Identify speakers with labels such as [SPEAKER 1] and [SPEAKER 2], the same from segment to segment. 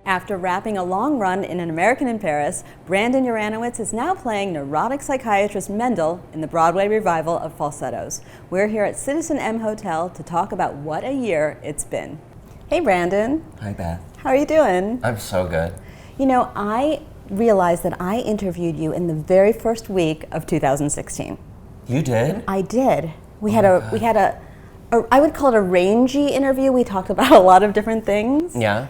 [SPEAKER 1] After wrapping a long run in An American in Paris, Brandon Uranowitz is now playing neurotic psychiatrist Mendel in the Broadway revival of Falsettos. We're here at Citizen M Hotel to talk about what a year it's been. Hey Brandon.
[SPEAKER 2] Hi Beth.
[SPEAKER 1] How are you doing?
[SPEAKER 2] I'm so good.
[SPEAKER 1] You know, I realized that I interviewed you in the very first week of 2016.
[SPEAKER 2] You did?
[SPEAKER 1] I did. We had a I would call it a rangy interview. We talked about a lot of different things.
[SPEAKER 2] Yeah.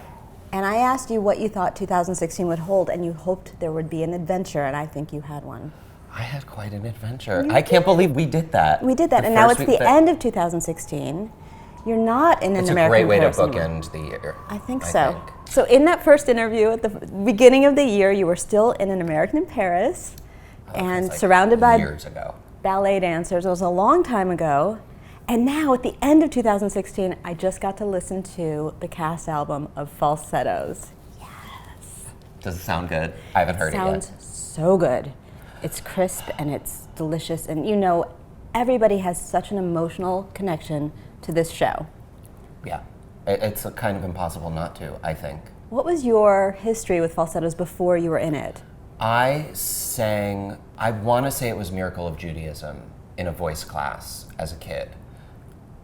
[SPEAKER 1] And I asked you what you thought 2016 would hold, and you hoped there would be an adventure, and I think you had one.
[SPEAKER 2] I had quite an adventure. I can't believe we did that.
[SPEAKER 1] We did that, and now it's the end of 2016. You're not in An American in Paris. It's a great way to
[SPEAKER 2] bookend the year.
[SPEAKER 1] I think so. So in that first interview at the beginning of the year, you were still in An American in Paris, and surrounded by
[SPEAKER 2] years ago.
[SPEAKER 1] Ballet dancers. It was a long time ago. And now, at the end of 2016, I just got to listen to the cast album of Falsettos. Yes.
[SPEAKER 2] Does it sound good? I haven't heard it yet.
[SPEAKER 1] It sounds so good. It's crisp and it's delicious. And you know, everybody has such an emotional connection to this show.
[SPEAKER 2] Yeah. It's kind of impossible not to, I think.
[SPEAKER 1] What was your history with Falsettos before you were in it?
[SPEAKER 2] I sang, I want to say it was Miracle of Judaism in a voice class as a kid.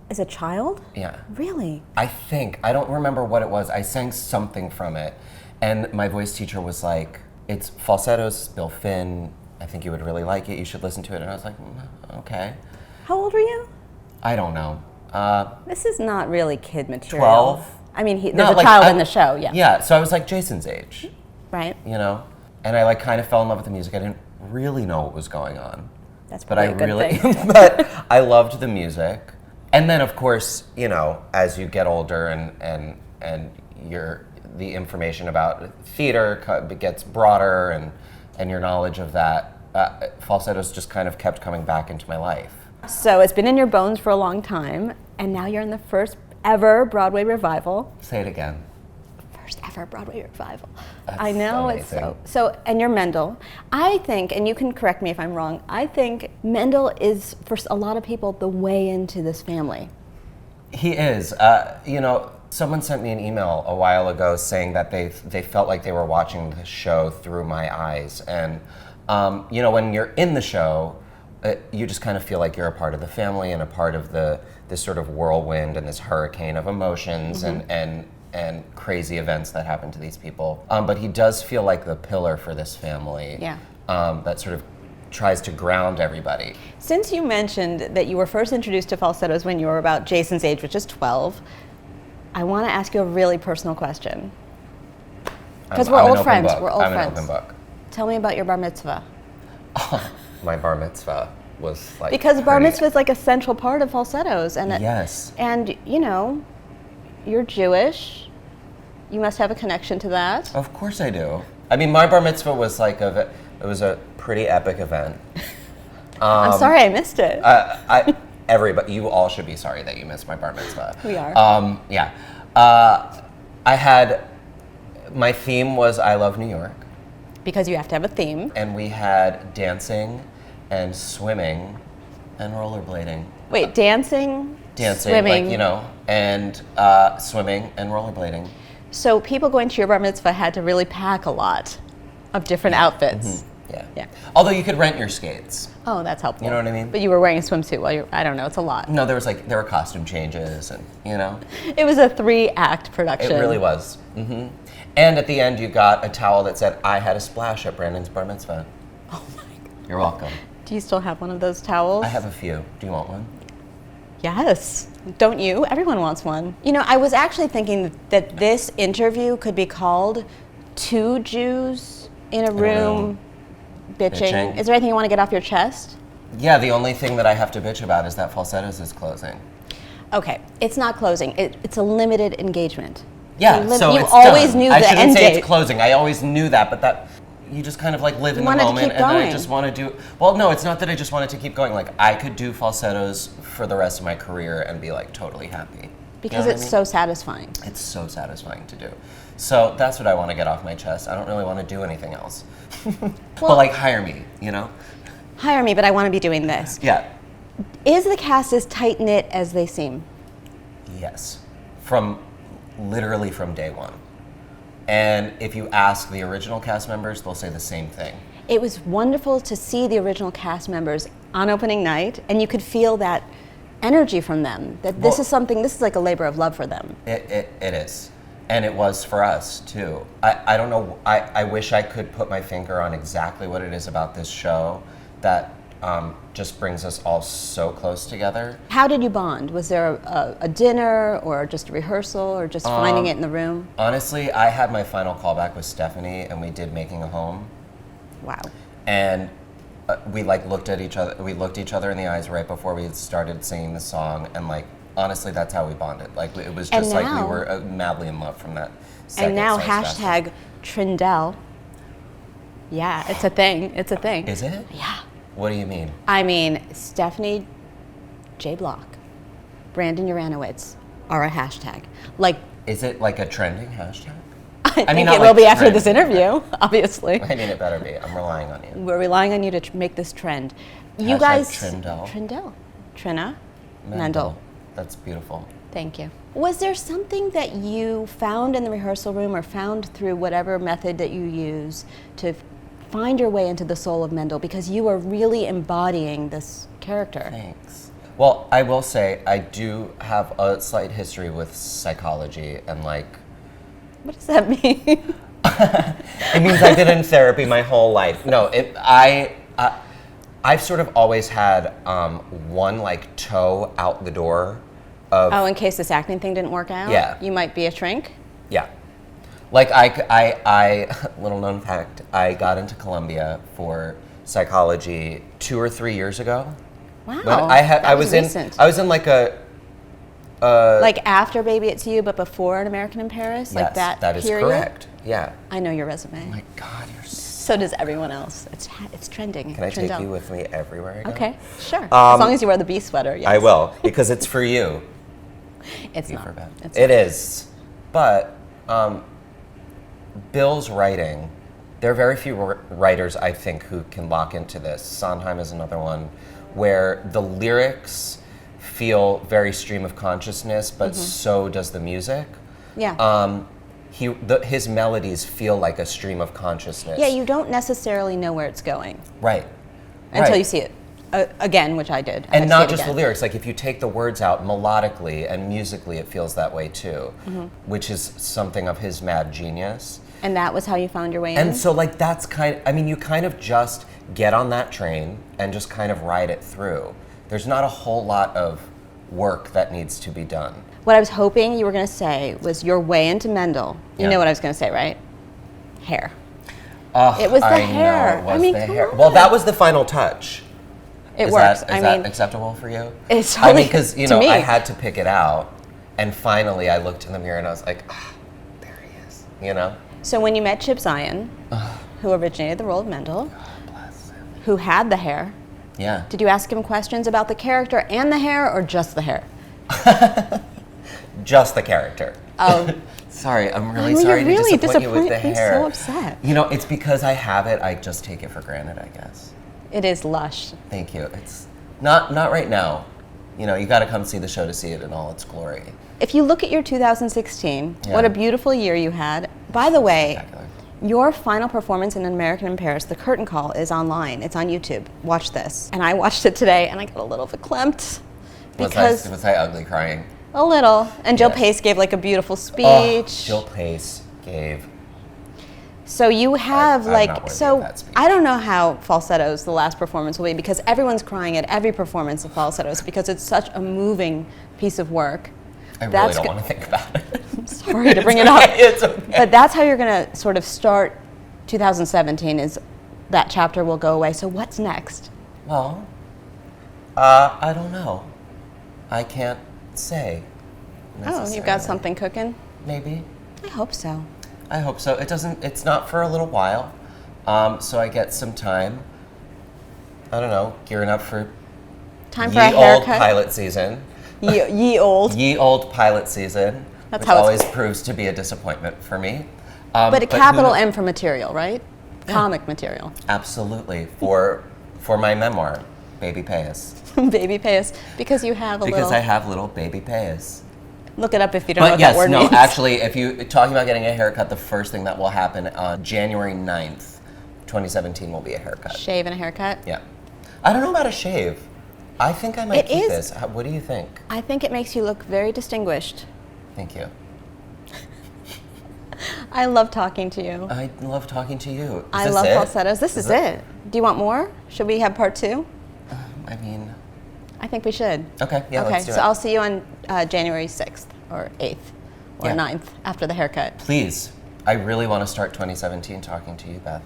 [SPEAKER 1] As a child?
[SPEAKER 2] Yeah.
[SPEAKER 1] Really?
[SPEAKER 2] I think. I don't remember what it was. I sang something from it. And my voice teacher was like, it's Falsettos, Bill Finn. I think you would really like it. You should listen to it. And I was like, okay.
[SPEAKER 1] How old were you?
[SPEAKER 2] I don't know.
[SPEAKER 1] This is not really kid material.
[SPEAKER 2] 12?
[SPEAKER 1] I mean, there's a child in the show, yeah.
[SPEAKER 2] Yeah, so I was like Jason's age.
[SPEAKER 1] Right.
[SPEAKER 2] You know? And I like kind of fell in love with the music. I didn't really know what was going on.
[SPEAKER 1] That's probably a good thing.
[SPEAKER 2] But I loved the music. And then, of course, you know, as you get older and the information about theater gets broader and your knowledge of that, Falsettos just kind of kept coming back into my life.
[SPEAKER 1] So it's been in your bones for a long time, and now you're in the first ever Broadway revival.
[SPEAKER 2] Say it again.
[SPEAKER 1] First ever Broadway revival.
[SPEAKER 2] That's
[SPEAKER 1] I know,
[SPEAKER 2] amazing.
[SPEAKER 1] it's so, and you're Mendel. I think, and you can correct me if I'm wrong, I think Mendel is, for a lot of people, the way into this family.
[SPEAKER 2] He is. You know, someone sent me an email a while ago saying that they felt like they were watching the show through my eyes. And, you know, when you're in the show, you just kind of feel like you're a part of the family and a part of this sort of whirlwind and this hurricane of emotions and crazy events that happen to these people. But he does feel like the pillar for this family.
[SPEAKER 1] Yeah.
[SPEAKER 2] That sort of tries to ground everybody.
[SPEAKER 1] Since you mentioned that you were first introduced to Falsettos when you were about Jason's age, which is 12, I want to ask you a really personal question. Because we're old friends. We're old friends.
[SPEAKER 2] I'm an open book.
[SPEAKER 1] Tell me about your Bar Mitzvah.
[SPEAKER 2] My Bar Mitzvah was like...
[SPEAKER 1] Because Bar Mitzvah is like a central part of Falsettos. And
[SPEAKER 2] yes.
[SPEAKER 1] And, you know, you're Jewish. You must have a connection to that.
[SPEAKER 2] Of course I do. I mean, my Bar Mitzvah was like it was a pretty epic event.
[SPEAKER 1] I'm sorry I missed it.
[SPEAKER 2] Everybody, you all should be sorry that you missed my Bar Mitzvah.
[SPEAKER 1] We are.
[SPEAKER 2] Yeah. My theme was I Love New York.
[SPEAKER 1] Because you have to have a theme.
[SPEAKER 2] And we had dancing and swimming and rollerblading.
[SPEAKER 1] Wait, dancing, swimming.
[SPEAKER 2] Like, you know, and swimming and rollerblading.
[SPEAKER 1] So people going to your Bar Mitzvah had to really pack a lot of different outfits.
[SPEAKER 2] Mm-hmm. Yeah.
[SPEAKER 1] Yeah.
[SPEAKER 2] Although you could rent your skates.
[SPEAKER 1] Oh, that's helpful.
[SPEAKER 2] You know what I mean?
[SPEAKER 1] But you were wearing a swimsuit while you're, I don't know, it's a lot.
[SPEAKER 2] No, there were costume changes and, you know.
[SPEAKER 1] It was a 3-act production.
[SPEAKER 2] It really was. Mm-hmm. And at the end you got a towel that said, I had a splash at Brandon's Bar Mitzvah.
[SPEAKER 1] Oh my God.
[SPEAKER 2] You're welcome.
[SPEAKER 1] Do you still have one of those towels?
[SPEAKER 2] I have a few. Do you want one?
[SPEAKER 1] Yes. Don't you? Everyone wants one. You know, I was actually thinking that this interview could be called Two Jews in a Room Bitching. Is there anything you want to get off your chest?
[SPEAKER 2] Yeah, the only thing that I have to bitch about is that Falsettos is closing.
[SPEAKER 1] Okay, it's not closing. It's a limited engagement.
[SPEAKER 2] Yeah, so
[SPEAKER 1] you
[SPEAKER 2] it's
[SPEAKER 1] always
[SPEAKER 2] done.
[SPEAKER 1] knew the end date.
[SPEAKER 2] I shouldn't say it's closing. I always knew that, but that you just kind of like live in the moment, and I just want to do. Well, no, it's not that I just wanted to keep going. Like I could do Falsettos for the rest of my career and be like totally happy.
[SPEAKER 1] Because it's so satisfying.
[SPEAKER 2] It's so satisfying to do. So that's what I want to get off my chest. I don't really want to do anything else. But like hire me, you know?
[SPEAKER 1] Hire me, but I want to be doing this.
[SPEAKER 2] Yeah.
[SPEAKER 1] Is the cast as tight-knit as they seem?
[SPEAKER 2] Yes. Literally from day one. And if you ask the original cast members, they'll say the same thing.
[SPEAKER 1] It was wonderful to see the original cast members on opening night, and you could feel that energy from them, that this is like a labor of love for them.
[SPEAKER 2] It is. And it was for us, too. I don't know, I wish I could put my finger on exactly what it is about this show that just brings us all so close together.
[SPEAKER 1] How did you bond? Was there a dinner or just a rehearsal or just finding it in the room?
[SPEAKER 2] Honestly, I had my final callback with Stephanie and we did Making a Home.
[SPEAKER 1] Wow.
[SPEAKER 2] And we looked at each other, we looked each other in the eyes right before we started singing the song, and honestly, that's how we bonded. It was just like we were madly in love from that second.
[SPEAKER 1] And now hashtag Trindell. Yeah, it's a thing. It's a thing.
[SPEAKER 2] Is it?
[SPEAKER 1] Yeah.
[SPEAKER 2] What do you mean?
[SPEAKER 1] I mean, Stephanie J. Block, Brandon Uranowitz are a hashtag.
[SPEAKER 2] Is it like a trending hashtag?
[SPEAKER 1] I mean, it will be after this interview, obviously.
[SPEAKER 2] I mean, it better be. I'm relying on you.
[SPEAKER 1] We're relying on you to make this trend. You
[SPEAKER 2] Hashtag
[SPEAKER 1] guys.
[SPEAKER 2] Trindell.
[SPEAKER 1] Trindell. Trina. Mendel.
[SPEAKER 2] That's beautiful.
[SPEAKER 1] Thank you. Was there something that you found in the rehearsal room or found through whatever method that you use to find your way into the soul of Mendel? Because you are really embodying this character.
[SPEAKER 2] Thanks. Well, I will say I do have a slight history with psychology and
[SPEAKER 1] What does that mean?
[SPEAKER 2] It means I've been in therapy my whole life. No, I've sort of always had one toe out the door of.
[SPEAKER 1] Oh, in case this acting thing didn't work out?
[SPEAKER 2] Yeah.
[SPEAKER 1] You might be a shrink?
[SPEAKER 2] Yeah. I little known fact, I got into Columbia for psychology 2 or 3 years ago.
[SPEAKER 1] Wow.
[SPEAKER 2] When I was
[SPEAKER 1] recent. After Baby It's You, but before An American in Paris?
[SPEAKER 2] Yes, that is
[SPEAKER 1] period?
[SPEAKER 2] correct. Yeah.
[SPEAKER 1] I know your resume.
[SPEAKER 2] Oh my God, you're
[SPEAKER 1] So does everyone else. It's trending.
[SPEAKER 2] Can I take you with me everywhere I go?
[SPEAKER 1] Okay, sure. As long as you wear the bee sweater, yes.
[SPEAKER 2] I will, because it's for you.
[SPEAKER 1] It's not.
[SPEAKER 2] It is. But Bill's writing, there are very few writers, I think, who can lock into this. Sondheim is another one, where the lyrics feel very stream of consciousness, but so does the music.
[SPEAKER 1] Yeah.
[SPEAKER 2] His melodies feel like a stream of consciousness.
[SPEAKER 1] Yeah, you don't necessarily know where it's going.
[SPEAKER 2] Right.
[SPEAKER 1] Until you see it again, which I did.
[SPEAKER 2] And not just the lyrics. If you take the words out melodically and musically, it feels that way too, which is something of his mad genius.
[SPEAKER 1] And that was how you found your way in?
[SPEAKER 2] And so that's you kind of just get on that train and just kind of ride it through. There's not a whole lot of work that needs to be done.
[SPEAKER 1] What I was hoping you were going to say was your way into Mendel. You know what I was going to say, right? Hair. It was the hair.
[SPEAKER 2] Know, it was the hair. Well, that was the final touch.
[SPEAKER 1] It works.
[SPEAKER 2] Is that acceptable for you?
[SPEAKER 1] It's totally,
[SPEAKER 2] because I had to pick it out, and finally I looked in the mirror and I was like, there he is.
[SPEAKER 1] So when you met Chip Zien, who originated the role of Mendel, who had the hair,
[SPEAKER 2] yeah,
[SPEAKER 1] did you ask him questions about the character and the hair, or just the hair?
[SPEAKER 2] Just the character.
[SPEAKER 1] Oh.
[SPEAKER 2] Sorry, I'm really sorry to disappoint you with the hair.
[SPEAKER 1] I'm so upset.
[SPEAKER 2] It's because I have it, I just take it for granted, I guess.
[SPEAKER 1] It is lush.
[SPEAKER 2] Thank you. It's not right now. You got to come see the show to see it in all its glory.
[SPEAKER 1] If you look at your 2016, what a beautiful year you had. By the way, your final performance in An American in Paris, the curtain call, is online. It's on YouTube. Watch this. And I watched it today, and I got a little verklempt.
[SPEAKER 2] Was I ugly crying?
[SPEAKER 1] A little. And Jill Pace gave a beautiful speech.
[SPEAKER 2] Oh, Jill Pace gave.
[SPEAKER 1] So you have
[SPEAKER 2] I'm not worthy of that speech.
[SPEAKER 1] I don't know how Falsettos, the last performance, will be, because everyone's crying at every performance of Falsettos because it's such a moving piece of work.
[SPEAKER 2] I really don't want to think about it.
[SPEAKER 1] I'm sorry to bring it up.
[SPEAKER 2] It's okay.
[SPEAKER 1] But that's how you're going to sort of start 2017, is that chapter will go away. So what's next?
[SPEAKER 2] Well, I don't know. I can't say.
[SPEAKER 1] Oh, you've got something cooking?
[SPEAKER 2] Maybe.
[SPEAKER 1] I hope so.
[SPEAKER 2] I hope so. It's not for a little while, so I get some time. I don't know, gearing up for
[SPEAKER 1] time for a haircut.
[SPEAKER 2] Old pilot season.
[SPEAKER 1] Ye old
[SPEAKER 2] pilot season.
[SPEAKER 1] That's
[SPEAKER 2] which
[SPEAKER 1] how
[SPEAKER 2] always proves to be a disappointment for me.
[SPEAKER 1] But a capital M for material, right? Yeah. Comic material.
[SPEAKER 2] Absolutely, for my memoir, Baby Payas.
[SPEAKER 1] Baby Payas, because you have
[SPEAKER 2] Because I have little baby Payas.
[SPEAKER 1] Look it up if you don't know
[SPEAKER 2] But
[SPEAKER 1] what
[SPEAKER 2] yes,
[SPEAKER 1] that word
[SPEAKER 2] no,
[SPEAKER 1] means.
[SPEAKER 2] actually, if you're talking about getting a haircut, the first thing that will happen on January 9th, 2017 will be a haircut.
[SPEAKER 1] Shave and a haircut?
[SPEAKER 2] Yeah. I don't know about a shave. I think I might keep this. What do you think?
[SPEAKER 1] I think it makes you look very distinguished.
[SPEAKER 2] Thank you.
[SPEAKER 1] I love talking to you.
[SPEAKER 2] I love talking to you.
[SPEAKER 1] I love falsettos. This is it. Do you want more? Should we have part 2?
[SPEAKER 2] I mean...
[SPEAKER 1] I think we should.
[SPEAKER 2] Okay, yeah, let's do it.
[SPEAKER 1] So I'll see you on January 6th or 8th or
[SPEAKER 2] Yeah.
[SPEAKER 1] 9th after the haircut.
[SPEAKER 2] Please. I really want to start 2017 talking to you, Beth.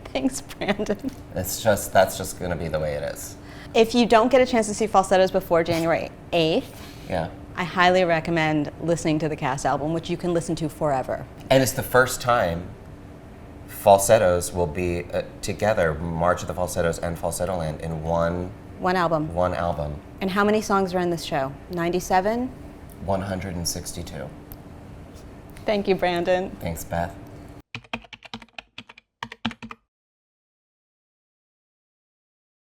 [SPEAKER 1] Thanks, Brandon.
[SPEAKER 2] That's just going to be the way it is.
[SPEAKER 1] If you don't get a chance to see Falsettos before January 8th,
[SPEAKER 2] Yeah.
[SPEAKER 1] I highly recommend listening to the cast album, which you can listen to forever.
[SPEAKER 2] And it's the first time Falsettos will be together, March of the Falsettos and Falsetto Land, in one
[SPEAKER 1] album.
[SPEAKER 2] One album.
[SPEAKER 1] And how many songs are in this show? 97?
[SPEAKER 2] 162.
[SPEAKER 1] Thank you, Brandon.
[SPEAKER 2] Thanks, Beth.